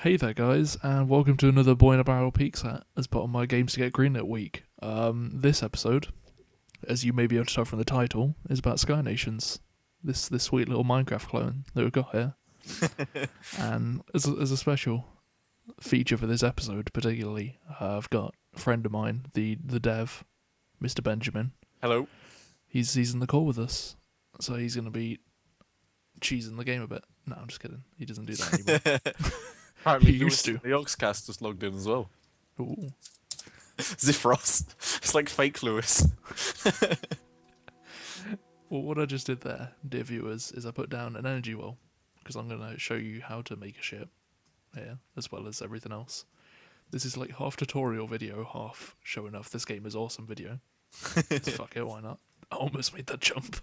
Hey there, guys, and welcome to another Boy in a Barrel peek set as part of my Games to Get Greenlit week. This episode, as you may be able to tell from the title, is about Sky Nations. This sweet little Minecraft clone that we've got here. And as a special feature for this episode, particularly, I've got a friend of mine, the dev, MrBenjammin. Hello. He's in the call with us, so he's going to be cheesing the game a bit. No, I'm just kidding. He doesn't do that anymore. Apparently, He used to. The Oxcast just logged in as well. Ooh. Zifros. It's like fake Lewis. Well, what I just did there, dear viewers, is I put down an energy well, because I'm going to show you how to make a ship here, as well as everything else. This is like half tutorial video, half showing off this game is awesome video. So fuck it, why not? I almost made that jump.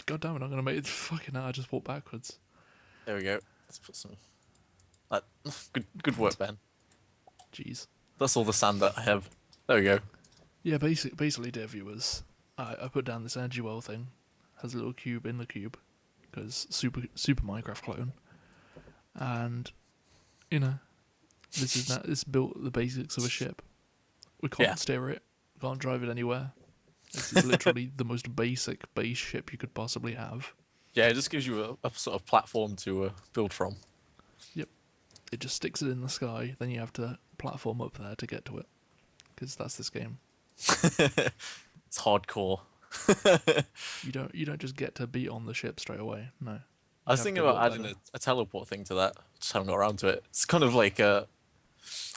God damn it, I'm going to make it. Fucking hell, I just walked backwards. There we go. Let's put some. Good work, Ben. Jeez. That's all the sand that I have. There we go. Yeah, basically, dear viewers, I put down this energy well thing. Has a little cube in the cube, because super Minecraft clone, and you know, this built the basics of a ship. We can't steer it, can't drive it anywhere. This is literally the most basic base ship you could possibly have. Yeah, it just gives you a sort of platform to build from. Yep, it just sticks it in the sky. Then you have to platform up there to get to it, because that's this game. It's hardcore. You don't just get to be on the ship straight away. No. I was thinking about adding a teleport thing to that. Just haven't got around to it. It's kind of like I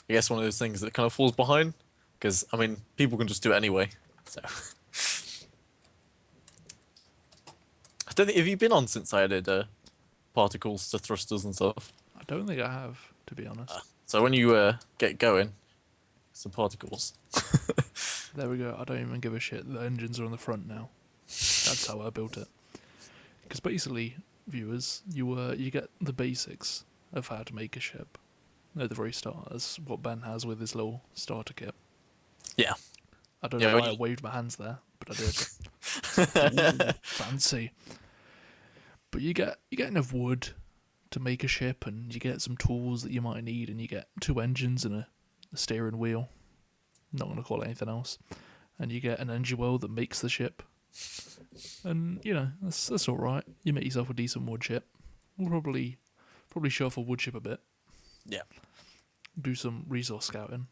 guess one of those things that kind of falls behind. Because I mean, people can just do it anyway. So I don't think, have you been on since I added particles to thrusters and stuff? I don't think I have, to be honest. So when you get going, some particles. There we go. I don't even give a shit. The engines are on the front now. That's how I built it. Because basically, viewers, you get the basics of how to make a ship at the very start. That's what Ben has with his little starter kit. Yeah. I don't know why I waved my hands there, but I did. Ooh, fancy. But you get enough wood to make a ship, and you get some tools that you might need, and you get 2 engines and a steering wheel. Not going to call it anything else. And you get an energy well that makes the ship. And, you know, that's alright. You make yourself a decent wood ship. We'll probably show off a wood ship a bit. Yeah. Do some resource scouting.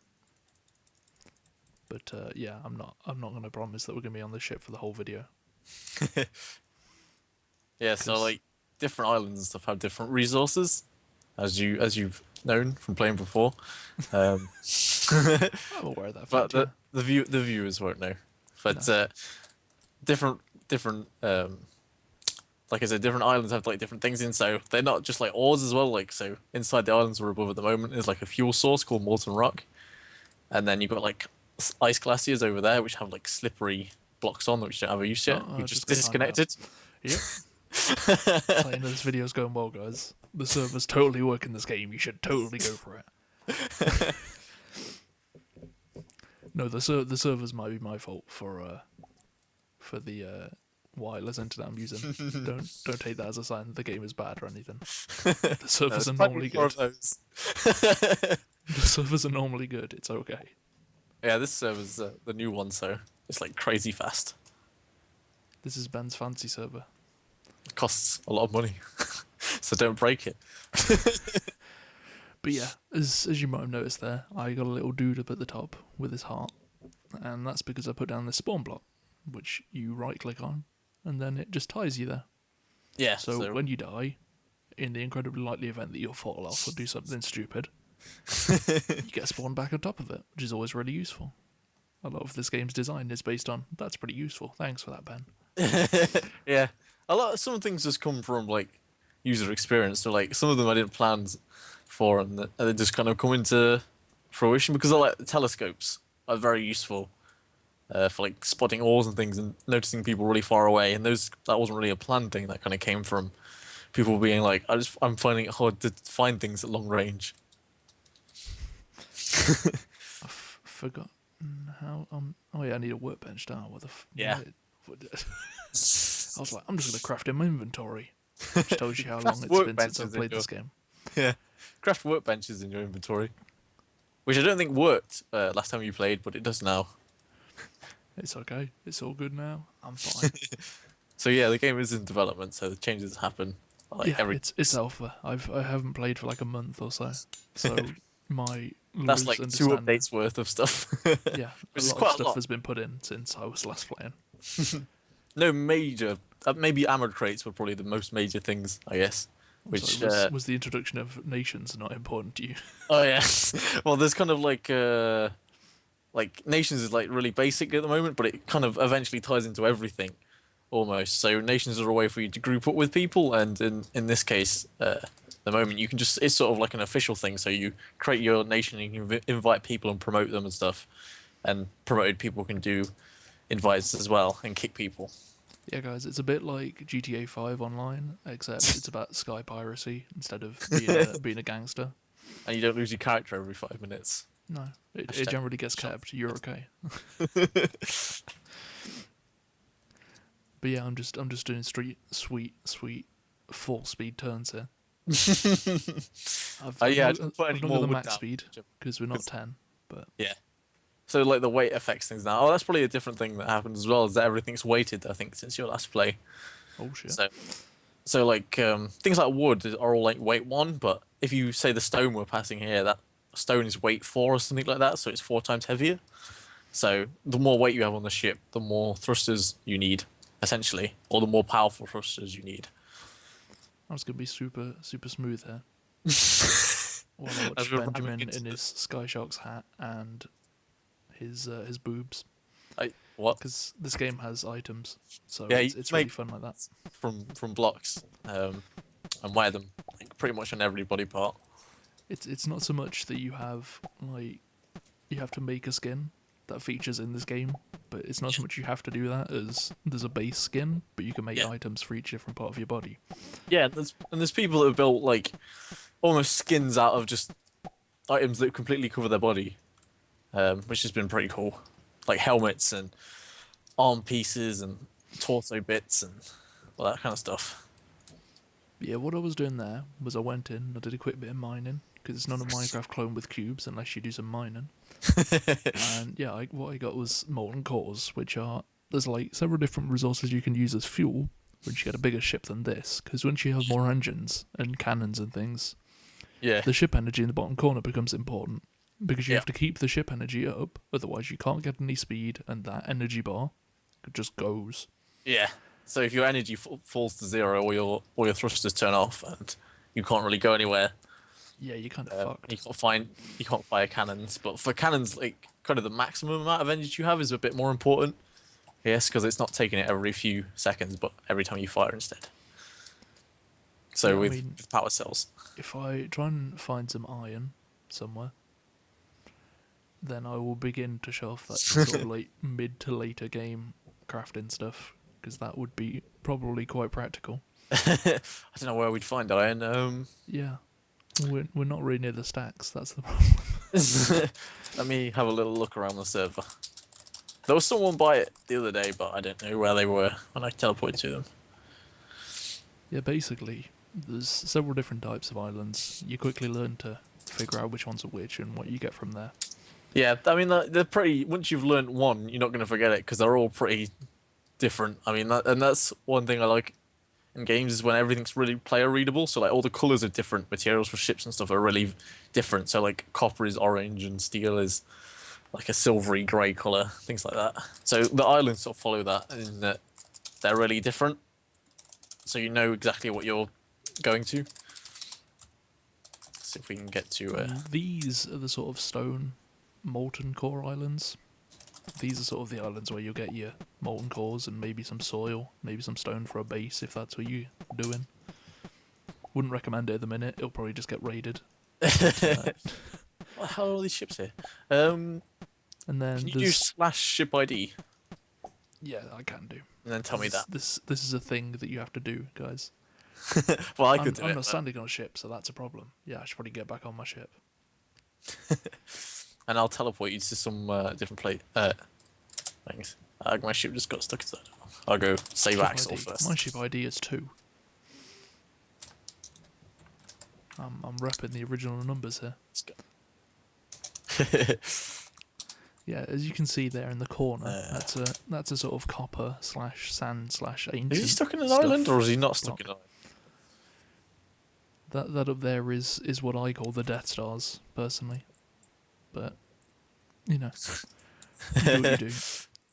But, yeah, I'm not going to promise that we're going to be on this ship for the whole video. Yeah, so, like, different islands and stuff have different resources, as you've known from playing before. I'm aware of that. But the viewers won't know. But No. different like I said, different islands have like different things in, so they're not just like ores as well. Like, so inside the islands we're above at the moment is like a fuel source called molten rock, and then you've got like ice glaciers over there which have like slippery blocks on which don't have a use yet. We just disconnected. Yep. Saying this video's going well, guys. The server's totally working this game. You should totally go for it. No, the servers might be my fault for the wireless internet I'm using. Don't take that as a sign that the game is bad or anything. The servers are normally good. The servers are normally good. It's okay. Yeah, this server's the new one, so it's like crazy fast. This is Ben's fancy server. It costs a lot of money, so don't break it. But yeah, as you might have noticed there, I got a little dude up at the top with his heart, and that's because I put down this spawn block, which you right click on, and then it just ties you there. Yeah. So when you die, in the incredibly likely event that you'll fall off or do something stupid, you get spawned back on top of it, which is always really useful. A lot of this game's design is based on that's pretty useful. Thanks for that, Ben. Yeah, some things just come from like user experience. So like some of them I didn't plan for, and they just kind of come into fruition because I like telescopes are very useful for like spotting ores and things and noticing people really far away. And that wasn't really a planned thing. That kind of came from people being like, I'm finding it hard to find things at long range. I've forgotten how. Oh yeah, I need a workbench now. What the? Yeah. I was like, I'm just gonna craft in my inventory. which tells You you can how long craft it's been since I've workbenches in played your this game. yeah, craft workbenches in your inventory, which I don't think worked last time you played, but it does now. It's okay. It's all good now. I'm fine. So yeah, the game is in development, so the changes happen like Yeah, every. it's alpha. I haven't played for like a month or so, so my That's loose like 2 understanding. updates worth of stuff, Yeah, a which is lot of quite a stuff lot. has been put in since I was last playing. No major, maybe armored crates were probably the most major things, I guess. I'm sorry, Which, was the introduction of nations not important to you? oh yeah, well, there's kind of like nations is like really basic at the moment, but it kind of eventually ties into everything almost. So nations are a way for you to group up with people, and in this case, the moment you can just it's sort of like an official thing. So you create your nation and you can invite people and promote them and stuff, and promoted people can do invites as well and kick people. Yeah, guys, it's a bit like GTA 5 online, except it's about sky piracy instead of being a gangster. And you don't lose your character every 5 minutes. No, it Hashtag generally gets shop. kept. You're okay. But yeah, I'm just doing sweet full speed turns here. Yeah, I didn't put any I've not more got the wood max down. speed because we're not 10. But Yeah. So like the weight affects things now. Oh, that's probably a different thing that happens as well. Is that everything's weighted? I think since your last play. oh shit. So like things like wood are all like weight 1, but if you say the stone we're passing here, that stone is weight 4 or something like that, so it's 4 times heavier. So the more weight you have on the ship, the more thrusters you need, essentially, or the more powerful thrusters you need. I was gonna be super smooth here. While I As watch we're ramming Benjamin into in his Sky Sharks hat and his boobs, what? because this game has items, so Yeah, it's really fun like that. from blocks, and wear them like, pretty much on every body part. It's not so much that you have like you have to make a skin that features in this game, but it's not so much you have to do that as there's a base skin, but you can make Yeah. items for each different part of your body. Yeah, there's people that have built like almost skins out of just items that completely cover their body, which has been pretty cool, like helmets and arm pieces and torso bits and all that kind of stuff. Yeah, what I was doing there was I went in, I did a quick bit of mining, because it's not a Minecraft clone with cubes unless you do some mining. And yeah, what I got was molten cores, which are there's like several different resources you can use as fuel once you get a bigger ship than this. Because once you have more engines and cannons and things, Yeah, the ship energy in the bottom corner becomes important because you Yeah. have to keep the ship energy up, otherwise you can't get any speed, and that energy bar just goes. yeah. So if your energy falls to 0, or your thrusters turn off, and you can't really go anywhere, Yeah, you're kind of fucked. you can't fire cannons. But for cannons, like kind of the maximum amount of energy you have is a bit more important. Yes, because it's not taking it every few seconds, but every time you fire instead. So Yeah, I with, mean- with power cells. If I try and find some iron somewhere, then I will begin to show off that sort of like mid to later game crafting stuff, because that would be probably quite practical. I don't know where we'd find iron. Yeah, we're not really near the stacks. That's the problem. Let me have a little look around the server. There was someone by it the other day, but I don't know where they were when I teleported to them. Yeah, basically, there's several different types of islands. You quickly learn to figure out which ones are which and what you get from there. Yeah, I mean they're pretty. Once you've learnt one, you're not going to forget it because they're all pretty different. I mean, that's one thing I like in games is when everything's really player readable. So like all the colors of different materials for ships and stuff are really different. So like copper is orange and steel is like a silvery grey color, things like that. So the islands sort of follow that in that they're really different. So you know exactly what you're going to. See if we can get to. These are the sort of stone molten core islands. These are sort of the islands where you'll get your molten cores and maybe some soil, maybe some stone for a base if that's what you're doing. Wouldn't recommend it at the minute. It'll probably just get raided. What the hell are all these ships here? And then Can you do there's /ship ID yeah, I can do. and then tell me that? This is a thing that you have to do, guys. Well, I I'm could do not it. but- standing on a ship, so that's a problem. Yeah, I should probably get back on my ship. And I'll teleport you to some different things. My ship just got stuck inside. I'll go save Ship Axel ID. first. My ship ID is 2. I'm repping the original numbers here. Let's go. Yeah, as you can see there in the corner, that's a sort of copper / sand / ancient. Is he stuck in an stuff island, or is he not stuck block. in an island? That up there is what I call the Death Stars, personally. But you know, you do what you do.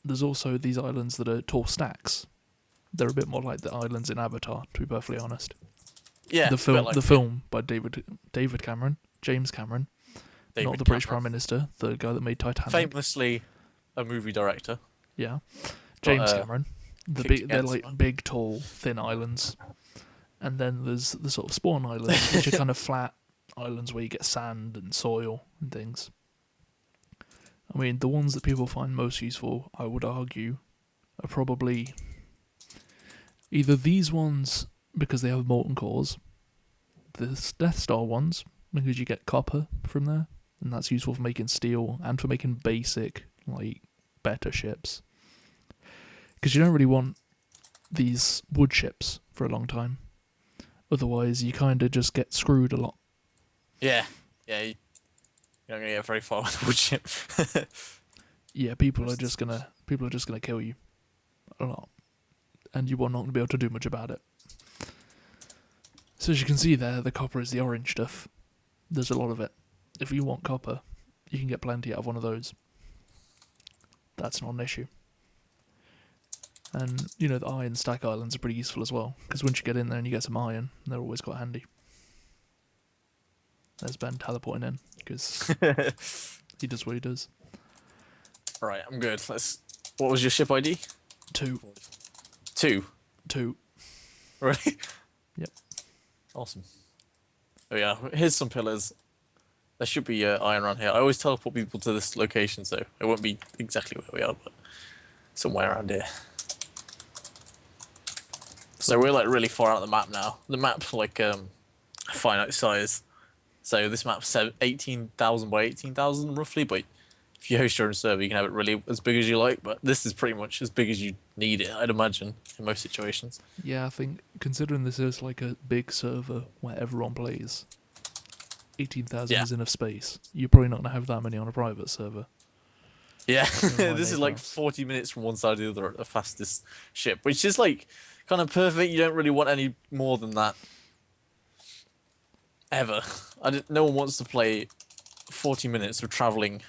There's also these islands that are tall stacks. They're a bit more like the islands in Avatar, to be perfectly honest. Yeah, The film, like the film by David Cameron, James Cameron, not the British Prime Minister, the guy that made Titanic. Famously, a movie director. Yeah, James Cameron. They're like someone. big, tall, thin islands, and then there's the sort of spawn islands, which are kind of flat islands where you get sand and soil and things. I mean, the ones that people find most useful, I would argue, are probably either these ones because they have molten cores, the Death Star ones because you get copper from there, and that's useful for making steel and for making basic, like, better ships. Because you don't really want these wood ships for a long time. Otherwise, you kind of just get screwed a lot. Yeah, you're not gonna get very far with the wood ship. Yeah, people are just gonna kill you a lot, and you are not gonna be able to do much about it. So as you can see there, the copper is the orange stuff. There's a lot of it. If you want copper, you can get plenty out of one of those. That's not an issue. And, you know, the iron stack islands are pretty useful as well, because once you get in there and you get some iron, they're always quite handy. There's Ben teleporting in, because he does what he does. Right, I'm good. What was your ship ID? 2. 2. Really? Yep. Awesome. Oh yeah, here's some pillars. There should be iron around here. I always teleport people to this location, so it won't be exactly where we are, but somewhere around here. So we're like really far out the map now. The map's like finite size. So this map's 18,000 by 18,000 roughly, but if you host your own server, you can have it really as big as you like, but this is pretty much as big as you need it, I'd imagine, in most situations. Yeah, I think, considering this is like a big server where everyone plays, 18,000 is enough space. You're probably not going to have that many on a private server. Yeah, this is like 40 minutes from one side to the other at the fastest ship, which is like kind of perfect. You don't really want any more than that. Ever. No one wants to play 40 minutes of travelling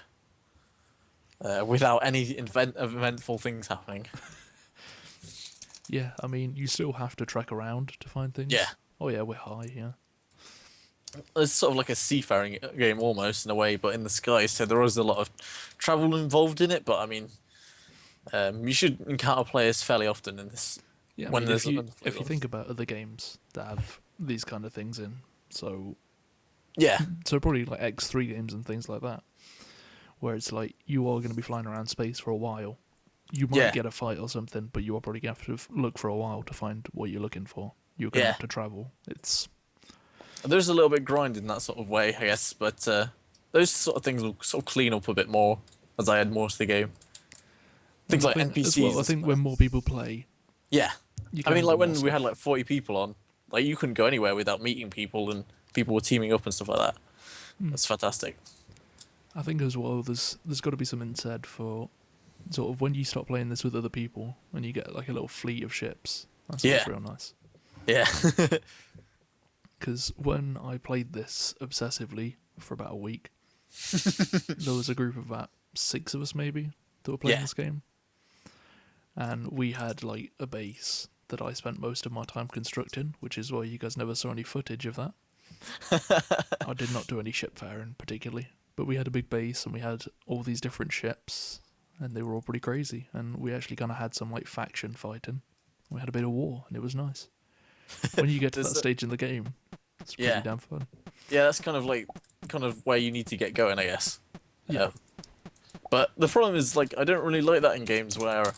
without any eventful things happening. Yeah, I mean, you still have to trek around to find things. Yeah. Oh yeah, we're high, yeah. It's sort of like a seafaring game almost in a way, but in the sky, so there is a lot of travel involved in it, but I mean, you should encounter players fairly often in this. Yeah, I mean, if you think about other games that have these kind of things in, so probably like X3 games and things like that, where it's like you are going to be flying around space for a while. You might get a fight or something, but you are probably going to have to look for a while to find what you're looking for. You're going to have to travel. There's a little bit grind in that sort of way, I guess, but those sort of things will sort of clean up a bit more as I add more to the game. Things like NPCs. Well, I think when more people play. Yeah. I mean, like when we had like 40 people on, like you couldn't go anywhere without meeting people, and people were teaming up and stuff like that. That's fantastic. I think as well, there's got to be something said for sort of when you start playing this with other people and you get like a little fleet of ships. That's real nice. Yeah. Because when I played this obsessively for about a week, there was a group of about 6 of us maybe that were playing this game. And we had like a base that I spent most of my time constructing, which is why you guys never saw any footage of that. I did not do any ship fairing particularly, but we had a big base and we had all these different ships and they were all pretty crazy, and we actually kind of had some like faction fighting. We had a bit of war and it was nice. When you get to that stage in the game, it's pretty damn fun. Yeah, that's kind of where you need to get going, I guess. Yeah. But the problem is, like, I don't really like that in games where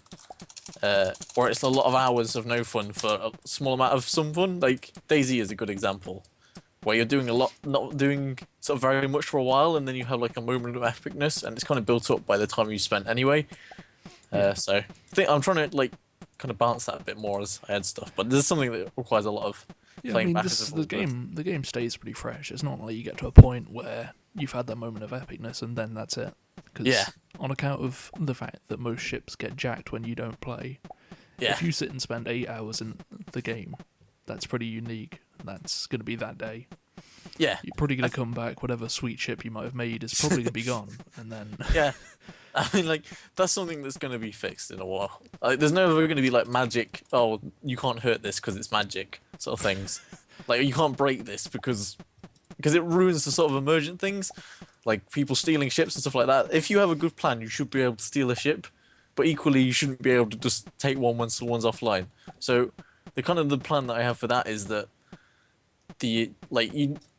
it's a lot of hours of no fun for a small amount of some fun. Like, DayZ is a good example, where you're doing a lot, not doing sort of very much for a while, and then you have like a moment of epicness, and it's kind of built up by the time you spent anyway. So I think I'm trying to like kind of balance that a bit more as I add stuff, but there's something that requires a lot of Yeah, I playing mean, backwards this and the forwards. game stays pretty fresh. It's not like you get to a point where you've had that moment of epicness and then that's it. Yeah, Because on account of the fact that most ships get jacked when you don't play, yeah, if you sit and spend 8 hours in the game, that's pretty unique. That's going to be that day. yeah. You're probably I going to come back, whatever sweet ship you might have made is probably going to be gone. And then, Yeah, I mean, like that's something that's going to be fixed in a while. Like, there's never going to be like magic. Oh, you can't hurt this because it's magic, sort of things. Like you can't break this because it ruins the sort of emergent things, like people stealing ships and stuff like that. If you have a good plan, you should be able to steal a ship, but equally you shouldn't be able to just take one once the one's offline. So the plan that I have for that is that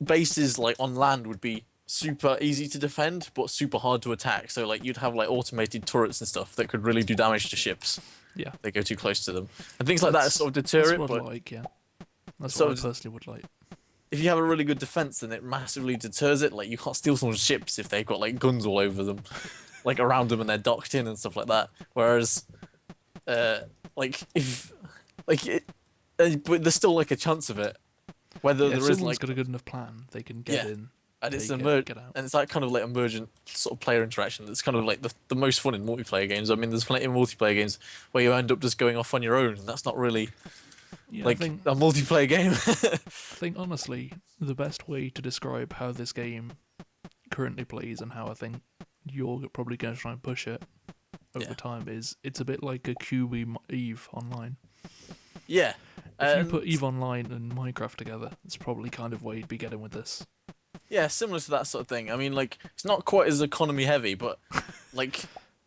bases like on land would be super easy to defend but super hard to attack. So like you'd have like automated turrets and stuff that could really do damage to ships. yeah. They go too close to them and things like that sort of deter That's it. what I'd But like, yeah. That's sort what I of personally would like. if you have a really good defense, then it massively deters it. Like you can't steal someone's ships if they've got like guns all over them, like around them and they're docked in and stuff like that. Whereas, like if like it, but there's still like a chance of it. Whether Yeah, if there is someone's like got a good enough plan, they can get yeah. in. And it's Get out. and it's that kind of like emergent sort of player interaction that's kind of like the most fun in multiplayer games. I mean, there's plenty of multiplayer games where you end up just going off on your own, and that's not really Yeah, like a multiplayer game. I think honestly, the best way to describe how this game currently plays and how I think you're probably going to try and push it over Yeah. time is it's a bit like a QB Eve Online. Yeah, If you put Eve Online and Minecraft together, it's probably kind of where you'd be getting with this. yeah, similar to that sort of thing. I mean, like it's not quite as economy heavy, but like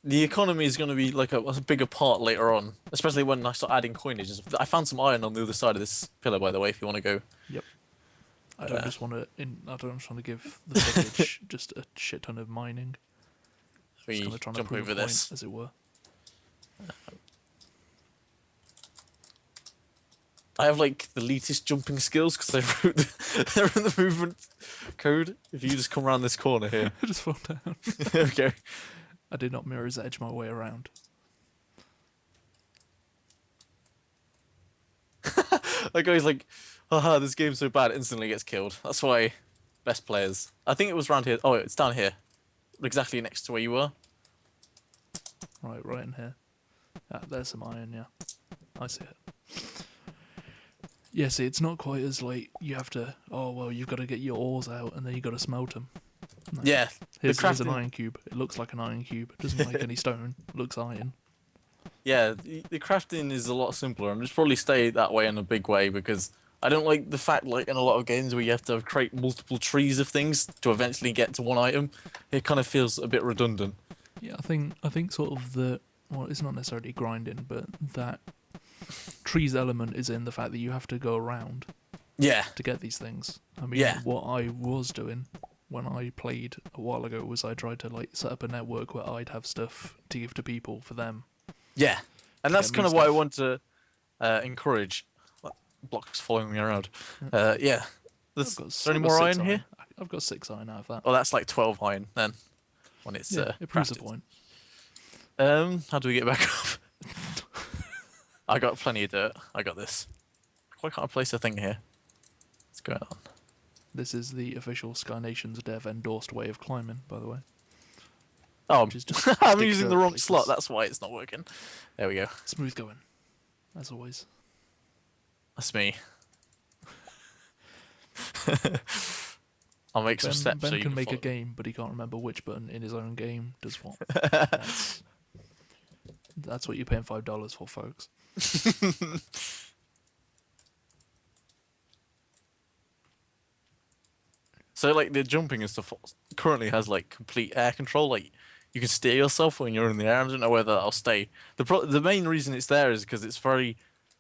the economy is going to be like a bigger part later on, especially when I start adding coinage. I found some iron on the other side of this pillar, by the way. If you want to go, Yep. I don't just want to. I don't just want to give the village just a shit ton of mining. we Just kind of trying to jump prove over a point, this. as it were. I have like the elitist jumping skills because they're in the movement code. If you just come around this corner here, I just fall down. okay. I did not mirror's edge my way around. That guy's like, haha, this game's so bad, instantly gets killed. That's why best players. I think it was around here. Oh, it's down here, exactly next to where you were. Right in here. Ah, there's some iron, yeah. I see it. Yeah, see, it's not quite as like you have to. Oh well, you've got to get your ores out and then you got to smelt them. No. Yeah, Here's an crafting- iron cube. It looks like an iron cube. It doesn't like any stone. It looks iron. yeah. The crafting is a lot simpler, and just probably stay that way in a big way because I don't like the fact like in a lot of games where you have to create multiple trees of things to eventually get to one item. It kind of feels a bit redundant. Yeah, I think sort of well, it's not necessarily grinding, but that trees element is in the fact that you have to go around Yeah, to get these things. I mean, Yeah. what I was doing when I played a while ago was I tried to like set up a network where I'd have stuff to give to people for them. yeah, and that's get me kind of what I stuff. want to encourage. Blocks following me around. Yeah. Is there any I've got more 6 iron here? I've got 6 iron out of that. Oh, that's like 12 iron then. When it's Yeah, it proves a crafted. point. How do we get back up? I got plenty of dirt. I got this. Why can't I place a thing here? What's going on? This is the official Sky Nations dev endorsed way of climbing, by the way. Oh, Which is just I'm stick using dirt the wrong places. slot. That's why it's not working. There we go. Smooth going, as always. That's me. I'll make some steps Ben so you can can make a follow. game, but he can't remember which button in his own game does what. That's what you're paying $5 for, folks. So like the jumping and stuff currently has like complete air control. Like you can steer yourself when you're in the air. I don't know whether that'll stay. The main reason it's there is because it's very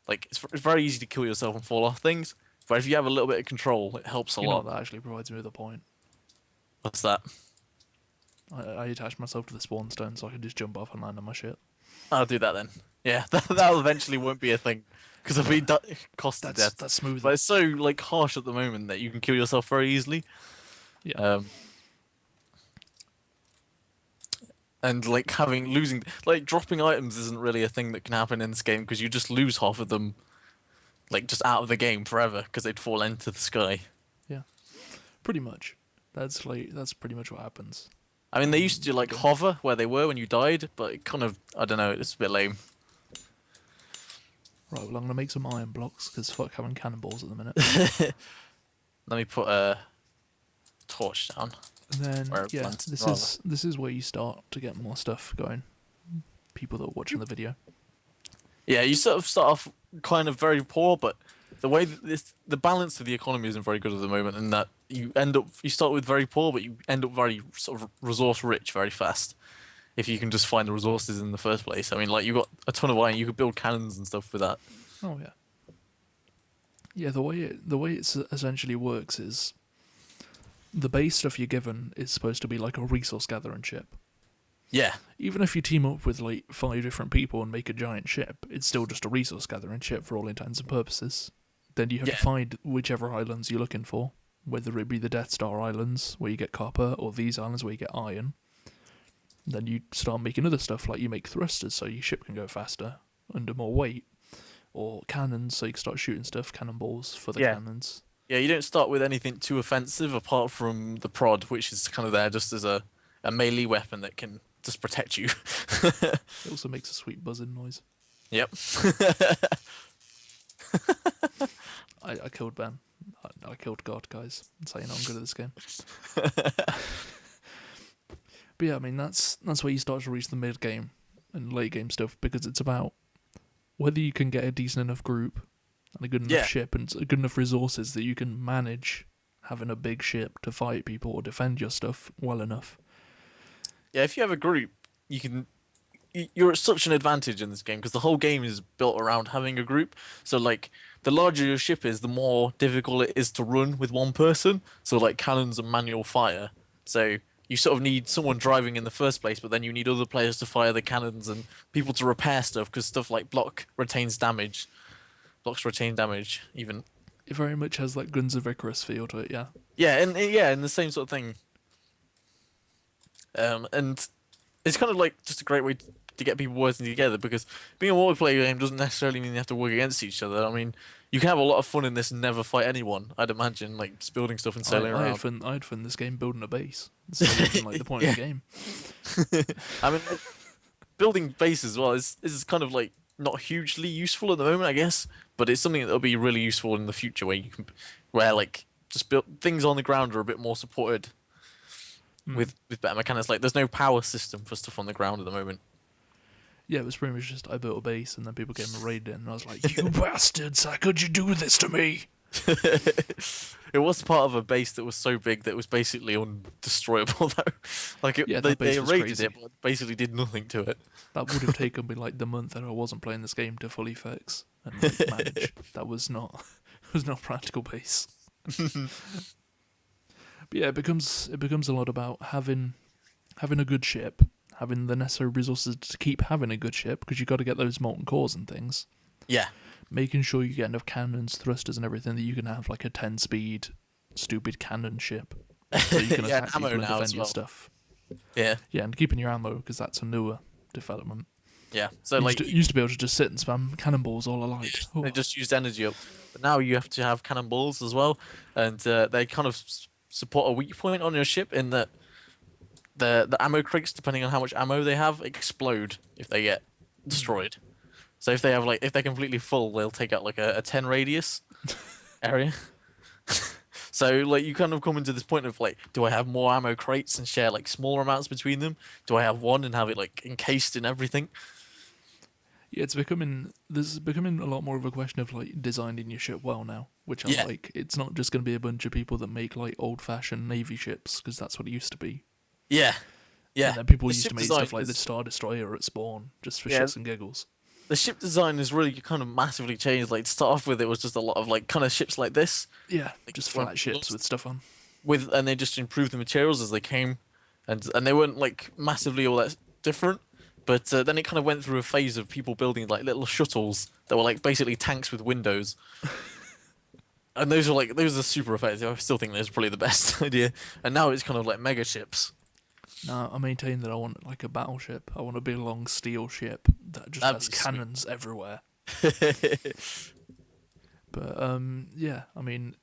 like it's very easy to kill yourself and fall off things. But if you have a little bit of control, it helps a You know lot. what, that actually provides me with a point. What's that? I attach myself to the spawn stone so I can just jump off and land on my shit. I'll do that then. Yeah, that eventually won't be a thing because I'll be cost to death. That's smooth. But it's so like harsh at the moment that you can kill yourself very easily. Yeah. And like losing, like dropping items isn't really a thing that can happen in this game because you just lose half of them like just out of the game forever because they'd fall into the sky. Yeah, pretty much. That's pretty much what happens. I mean, they used to like Game. hover where they were when you died, but it kind of, I don't know, it's a bit lame. Right, well, I'm gonna make some iron blocks because fuck having cannonballs at the minute. Let me put a torch down. And then Or a yeah, lantern, this is where you start to get more stuff going. People that are watching the video. Yeah, you sort of start off kind of very poor, but the way that the balance of the economy isn't very good at the moment, and that you start with very poor, but you end up very sort of resource rich very fast if you can just find the resources in the first place. I mean, like you got a ton of iron, you could build cannons and stuff with that. Oh yeah. Yeah, the way it essentially works is the base stuff you're given is supposed to be like a resource gathering ship. Yeah, Even if you team up with like 5 different people and make a giant ship, it's still just a resource gathering ship for all intents and purposes. Then you have to find whichever islands you're looking for, whether it be the Death Star Islands where you get copper or these islands where you get iron. Then you start making other stuff like you make thrusters so your ship can go faster under more weight, or cannons so you can start shooting stuff, cannonballs for the cannons. yeah. You don't start with anything too offensive apart from the prod, which is kind of there just as a melee weapon that can just protect you. It also makes a sweet buzzing noise. Yep. I killed Ben. I killed God, guys. That's how you know I'm good at this game. But yeah, I mean that's where you start to reach the mid game and late game stuff, because it's about whether you can get a decent enough group and a good enough ship and good enough resources that you can manage having a big ship to fight people or defend your stuff well enough. Yeah, if you have a group, you're at such an advantage in this game because the whole game is built around having a group. So like the larger your ship is, the more difficult it is to run with one person. So like cannons and manual fire. So you sort of need someone driving in the first place, but then you need other players to fire the cannons and people to repair stuff because stuff like blocks retain damage even. It very much has that Guns of Icarus feel to it, yeah. Yeah, and the same sort of thing. And it's kind of like just a great way to get people working together, because being a multiplayer game doesn't necessarily mean you have to work against each other. I mean, you can have a lot of fun in this and never fight anyone, I'd imagine, like just building stuff and sailing around. I had fun in this game building a base. It's like the point of the game. I mean, building bases as well is kind of like not hugely useful at the moment, I guess, but it's something that'll be really useful in the future where like just build things on the ground are a bit more supported with better mechanics. Like there's no power system for stuff on the ground at the moment. Yeah, it was pretty much just I built a base and then people came and raided it and I was like, you bastards, how could you do this to me? It was part of a base that was so big that it was basically undestroyable though. Like they raided it, but basically did nothing to it. That would have taken me like the month that I wasn't playing this game to fully fix and like, manage. That was not practical base. But yeah, it becomes a lot about having a good ship, having the necessary resources to keep having a good ship, because you got to get those molten cores and things. Yeah. Making sure you get enough cannons, thrusters, and everything that you can have like a 10-speed stupid cannon ship, so you can attack people and defend your stuff. Yeah. Yeah, and keeping your ammo, because that's a newer development. Yeah. So you used to be able to just sit and spam cannonballs all alike. They just used energy up, but now you have to have cannonballs as well, and they kind of support a weak point on your ship in that the ammo crates, depending on how much ammo they have, explode if they get destroyed. So if they're completely full, they'll take out like a 10 radius area. So like you kind of come into this point of like, do I have more ammo crates and share like smaller amounts between them? Do I have one and have it like encased in everything? Yeah, this is becoming a lot more of a question of like designing your ship well now, which I like. It's not just going to be a bunch of people that make like old-fashioned navy ships, because that's what it used to be. Yeah, yeah. And then people used to make stuff like the Star Destroyer at spawn just for shits and giggles. The ship design has really kind of massively changed. Like to start off with, it was just a lot of like kind of ships like this. Yeah, like, just flat ships with stuff on. And they just improved the materials as they came, and they weren't like massively all that different. But then it kind of went through a phase of people building like little shuttles that were like basically tanks with windows. And those are super effective. I still think those are probably the best idea. And now it's kind of like mega ships. No, I maintain that I want like a battleship. I want a big long steel ship that just has cannons everywhere. But yeah, I mean,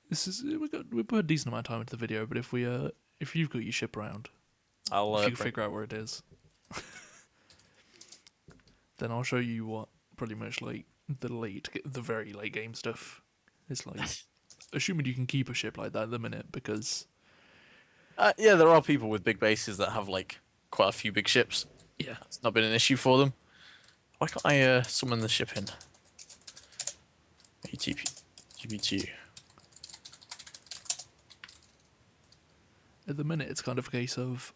we put a decent amount of time into the video. But if you've got your ship around, I'll if you can bring. figure out where it is, then I'll show you what pretty much like the very late game stuff is like. Assuming you can keep a ship like that at the minute, because Yeah, there are people with big bases that have like quite a few big ships. yeah, It's not been an issue for them. Why can't I summon the ship in? ATP, GBT. at the minute it's kind of a case of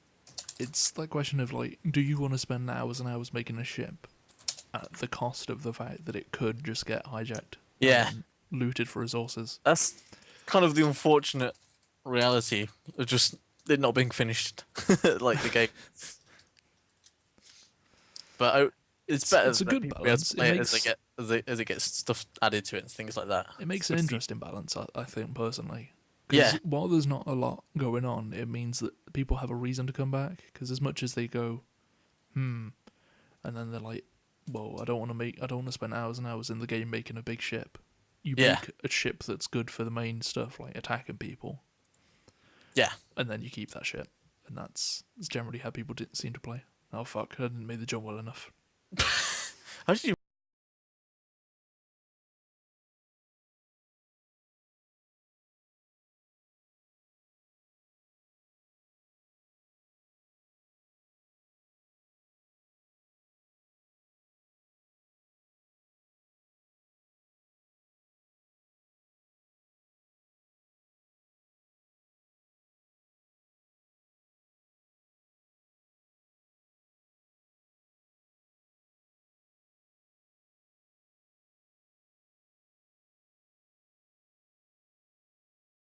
it's that question of like, do you want to spend hours and hours making a ship at the cost of the fact that it could just get hijacked Yeah, and looted for resources? that's kind of the unfortunate reality of just it not being finished, like the game. But it's better It's a than good people be able to balance. play it as they get as it gets stuff added to it and things like that. It makes an interesting balance, I think, personally. Yeah. Because while there's not a lot going on, it means that people have a reason to come back. Because as much as they go, and then they're like, well, I don't want to spend hours and hours in the game making a big ship. You Yeah. make a ship that's good for the main stuff, like attacking people, Yeah. and then you keep that ship. And that's generally how people didn't seem to play. Oh fuck, I didn't make the jump well enough. How did you?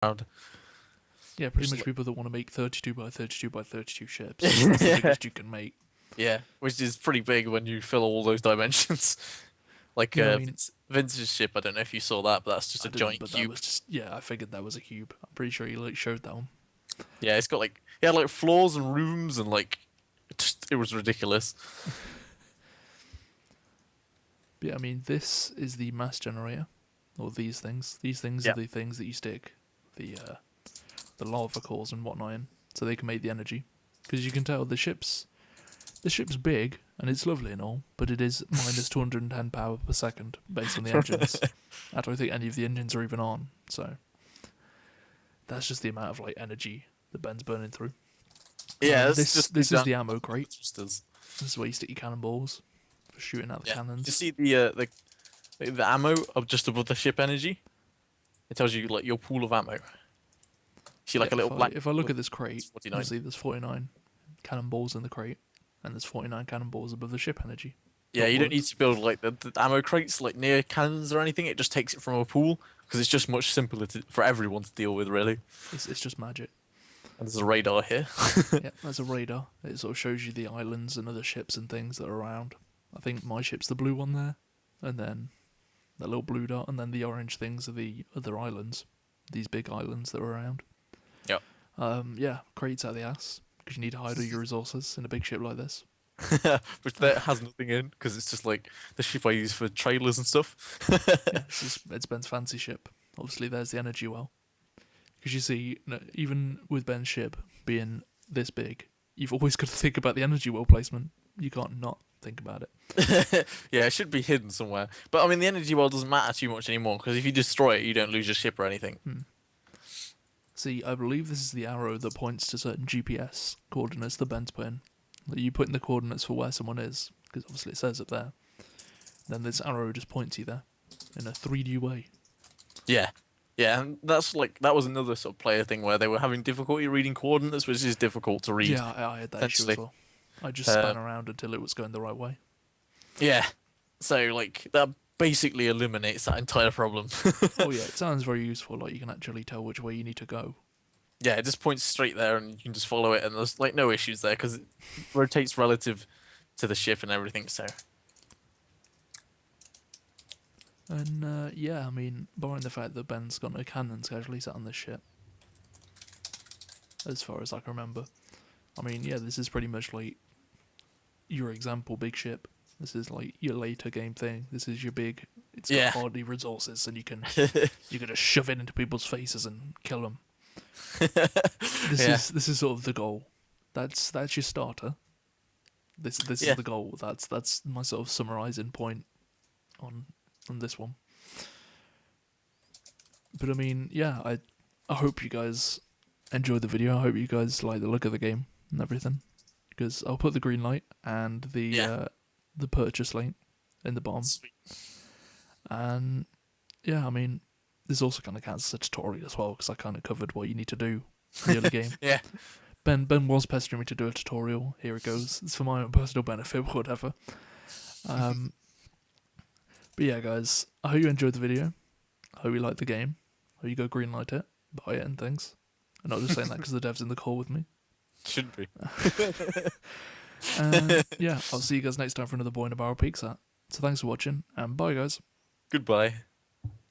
Around? Yeah, pretty Just much like- people that want to make 32 by 32 by 32 ships. That's the biggest you can make. Yeah, which is pretty big when you fill all those dimensions. Like Yeah, I mean, Vince's ship, I don't know if you saw that, but that's just I a didn't, giant but that cube. was just I figured that was a cube. I'm pretty sure you like showed that one. Yeah, it's got like like floors and rooms and like it was ridiculous. But yeah, I mean, this is the mass generator, or these things. These things Yeah. are the things that you stick the lava cores and whatnot in, so they can make the energy. Because you can tell the ship's big and it's lovely and all, but it is minus 210 power per second based on the engines. I don't think any of the engines are even on, so that's just the amount of like energy that Ben's burning through. Yeah, that's this just is the ammo crate. Just does. This is where you stick your cannonballs for shooting out the Yeah. cannons. You see the ammo up just above the ship energy? It tells you like your pool of ammo. See like a little black. If I look at this crate, 49. you'll see there's 49 cannonballs in the crate, and there's 49 cannonballs above the ship energy. Yeah, you don't upwards. need to build like the ammo crates like near cannons or anything. It just takes it from a pool because it's just much simpler for everyone to deal with, really. It's just magic. And there's a radar here. Yeah, there's a radar. It sort of shows you the islands and other ships and things that are around. I think my ship's the blue one there, and then the little blue dot, and then the orange things are the other islands. These big islands that are around. Yep. Yeah, crates out the ass because you need to hide all your resources in a big ship like this. Which that has nothing in because it's just like the ship I use for trailers and stuff. Yeah, it's Ben's fancy ship. Obviously, there's the energy well. Because you see, even with Ben's ship being this big, you've always got to think about the energy well placement. You can't not think about it. Yeah, it should be hidden somewhere. But I mean, the energy well doesn't matter too much anymore because if you destroy it, you don't lose your ship or anything. See, I believe this is the arrow that points to certain GPS coordinates that Ben's put in. That you put in the coordinates for where someone is, because obviously it says it there. Then this arrow just points you there in a 3D way. Yeah. Yeah, and that's like that was another sort of player thing where they were having difficulty reading coordinates, which is difficult to read. Yeah, I had that issue essentially. as well. I just span around until it was going the right way. Yeah. So like that basically eliminates that entire problem. Oh yeah, it sounds very useful. Like you can actually tell which way you need to go. Yeah, it just points straight there and you can just follow it and there's like no issues there because it rotates relative to the ship and everything, so And yeah, I mean, barring the fact that Ben's got no cannons casually sat on this ship, as far as I can remember. I mean, yeah, this is pretty much like your example big ship. This is like your later game thing. This is your big. It's got Yeah. hardly resources, and you can just shove it into people's faces and kill them. Yeah. This is sort of the goal. That's your starter. This Yeah. is the goal. That's my sort of summarizing point on this one. But I mean, yeah, I hope you guys enjoyed the video. I hope you guys like the look of the game and everything. Because I'll put the green light and the purchase link in the bottom. Sweet. And yeah, I mean, this also kind of counts as a tutorial as well, because I kind of covered what you need to do in the early game. Yeah. Ben was pestering me to do a tutorial. Here it goes. It's for my own personal benefit, whatever. But yeah, guys, I hope you enjoyed the video. I hope you liked the game. I hope you go greenlight it, buy it, and things. I'm not just saying that because the dev's in the call with me. Should be. Yeah, I'll see you guys next time for another Boy in a Barrel Peek Sat. So thanks for watching, and bye, guys. Goodbye.